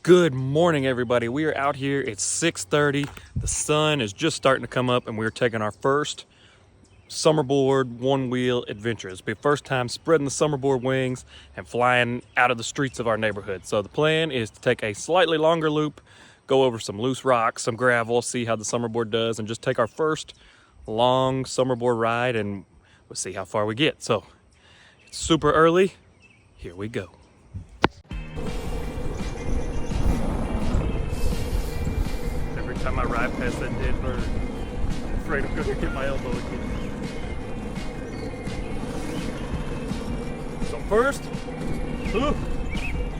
Good morning, everybody. We are out here. It's 6:30. The sun is just starting to come up, and we're taking our first Summerboard one-wheel adventure. It's the first time spreading the Summerboard wings and flying out of the streets of our neighborhood. So the plan is to take a slightly longer loop, go over some loose rocks, some gravel, see how the Summerboard does, and just take our first long Summerboard ride, and we'll see how far we get. So it's super early. Here we go. Every time I ride past that dead bird, I'm afraid I'm going to hit my elbow again. So first,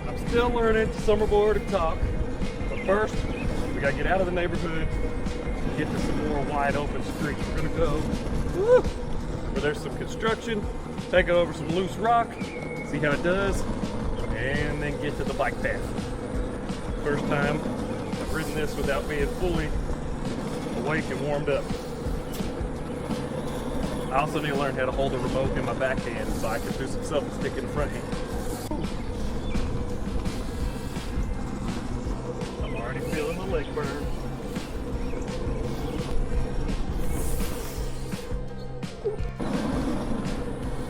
I'm still learning to Summerboard and talk. But first, we got to get out of the neighborhood and get to some more wide open streets. We're going to go where there's some construction, take it over some loose rock, see how it does, and then get to the bike path. First time I've ridden this without being fully awake and warmed up. I also need to learn how to hold the remote in my backhand so I can do some selfie-stick in the front hand. I'm already feeling the leg burn.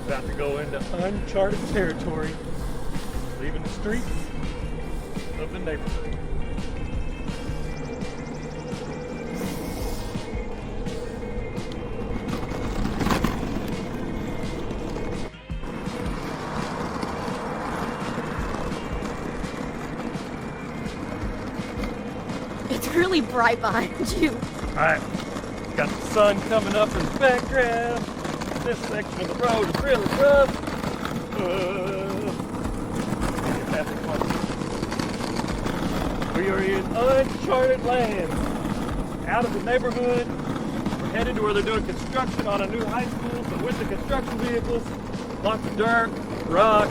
About to go into uncharted territory, leaving the streets of the neighborhood. It's really bright behind you. Alright, got the sun coming up in the background. This section of the road is really rough. We are in uncharted land. Out of the neighborhood. We're headed to where they're doing construction on a new high school. So with the construction vehicles, lots of dirt, rock.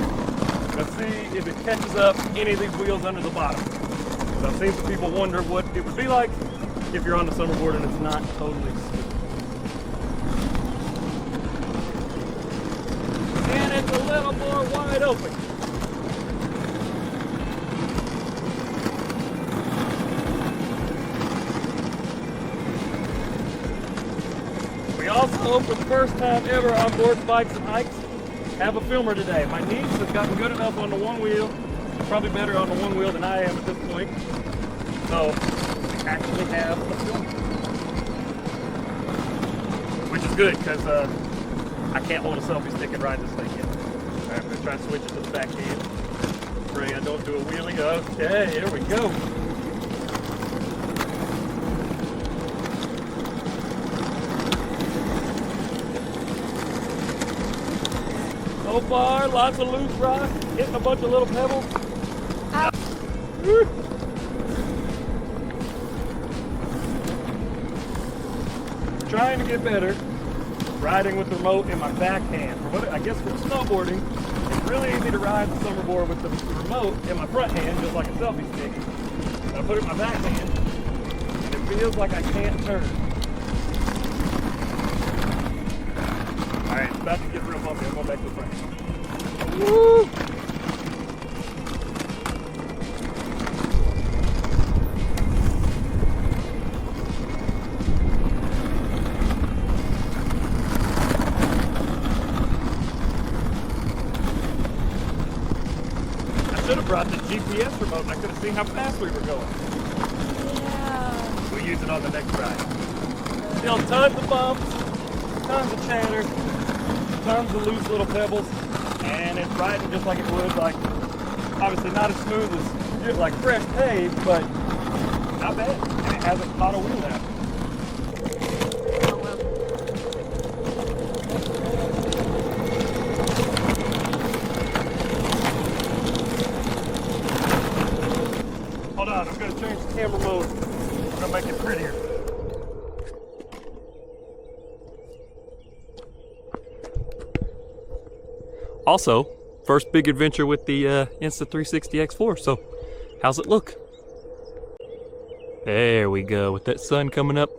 Let's see if it catches up any of these wheels under the bottom. So I've seen some people wonder what it would be like if you're on the Summerboard and it's not totally smooth. And it's a little more wide open. We also, for the first time ever on board bikes and hikes, have a filmer today. My niece has gotten good enough on the one wheel, probably better on the one wheel than I am at this point. So we actually have a filmer, which is good because I can't hold a selfie stick and ride this thing yet. All right, I'm gonna try to switch it to the back end. Pray I don't do a wheelie. Okay, here we go. So far, lots of loose rock, hitting a bunch of little pebbles. Trying to get better riding with the remote in my backhand. I guess for snowboarding, it's really easy to ride the Summerboard with the remote in my front hand, just like a selfie stick. I put it in my backhand, and it feels like I can't turn. Alright, it's about to get real bumpy. I'm going back to the front. Woo! I should have brought the GPS remote and I could have seen how fast we were going. Yeah. We'll use it on the next ride. Still tons of bumps, tons of chatter, tons of loose little pebbles, and it's riding just like it would, like obviously not as smooth as like fresh paved, but not bad. And it hasn't caught a wheel out. Oh, well. Hold on, I'm gonna change the camera mode. I'm gonna make it prettier. Also, first big adventure with the Insta360 X4, so how's it look? There we go, with that sun coming up,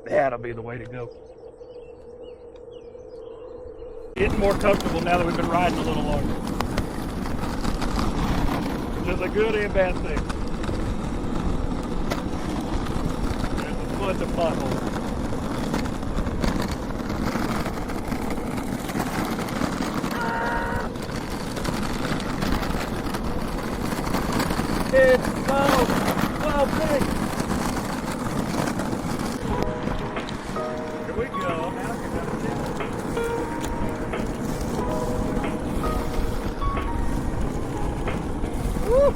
that'll be the way to go. Getting more comfortable now that we've been riding a little longer. Which is a good and bad thing. bunch of potholes. It's so big. Here we go. Woo!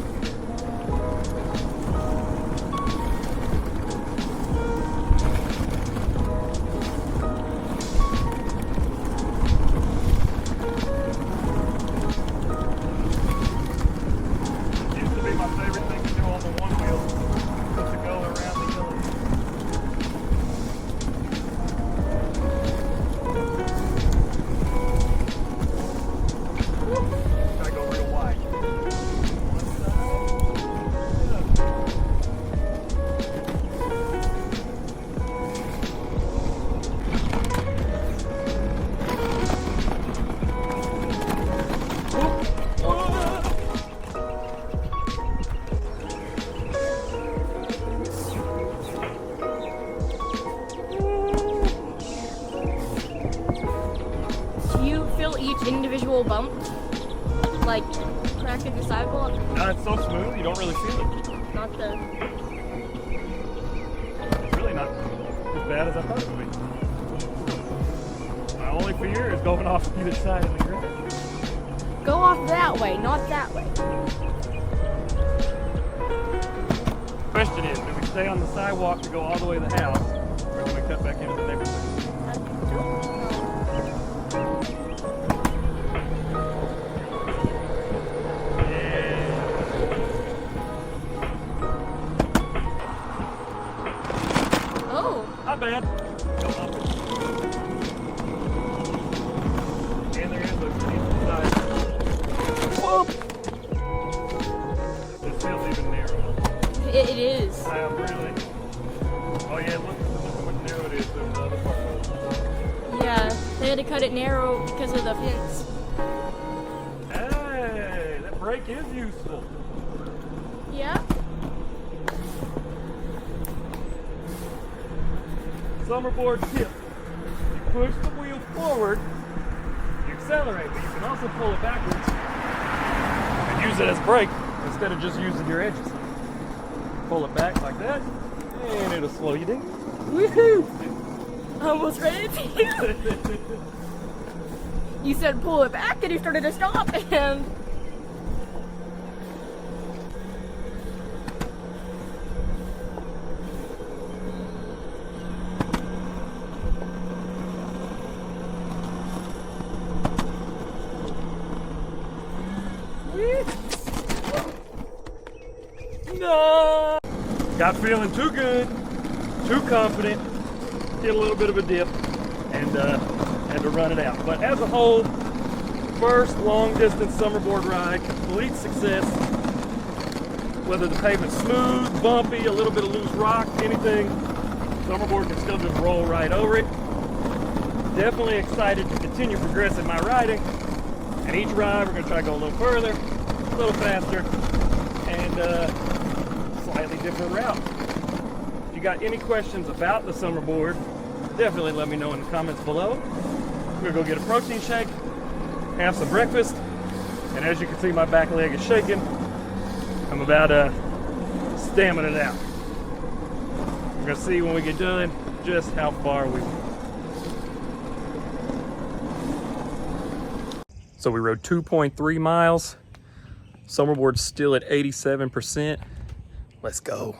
My favorite thing to do on the one wheel is to go around the hill. Gotta go real wide. Each individual bump, like cracking the sidewalk. No, it's so smooth, you don't really feel it. Not the. It's really not as bad as I thought it would be. My only fear is going off either side of the grid. Go off that way, not that way. Question is, do we stay on the sidewalk to go all the way to the house, or do we cut back into the neighborhood? Not bad. Go up it. And there is a decent size. Whoop! This feels even narrow. It is. Really. Oh yeah, look how much narrow it is than the other part. Yeah, they had to cut it narrow because of the fence. Hey, that brake is useful. Yeah. Summerboard tip. You push the wheel forward, you accelerate, but you can also pull it backwards and use it as brake instead of just using your edges. Pull it back like that, and it'll slow you down. Woohoo! Almost ready to. You said pull it back, and you started to stop, and. No! Got feeling too good, too confident, get a little bit of a dip, and had to run it out. But as a whole, first long distance Summerboard ride, complete success. Whether the pavement's smooth, bumpy, a little bit of loose rock, anything, Summerboard can still just roll right over it. Definitely excited to continue progressing my riding. And each ride we're going to try to go a little further, a little faster, and slightly different route. If you got any questions about the Summerboard, definitely let me know in the comments below. We're gonna go get a protein shake, have some breakfast, and as you can see, my back leg is shaking. I'm about stamming it out. We're gonna see when we get done just how far we went. So we rode 2.3 miles. Summerboard's still at 87%. Let's go.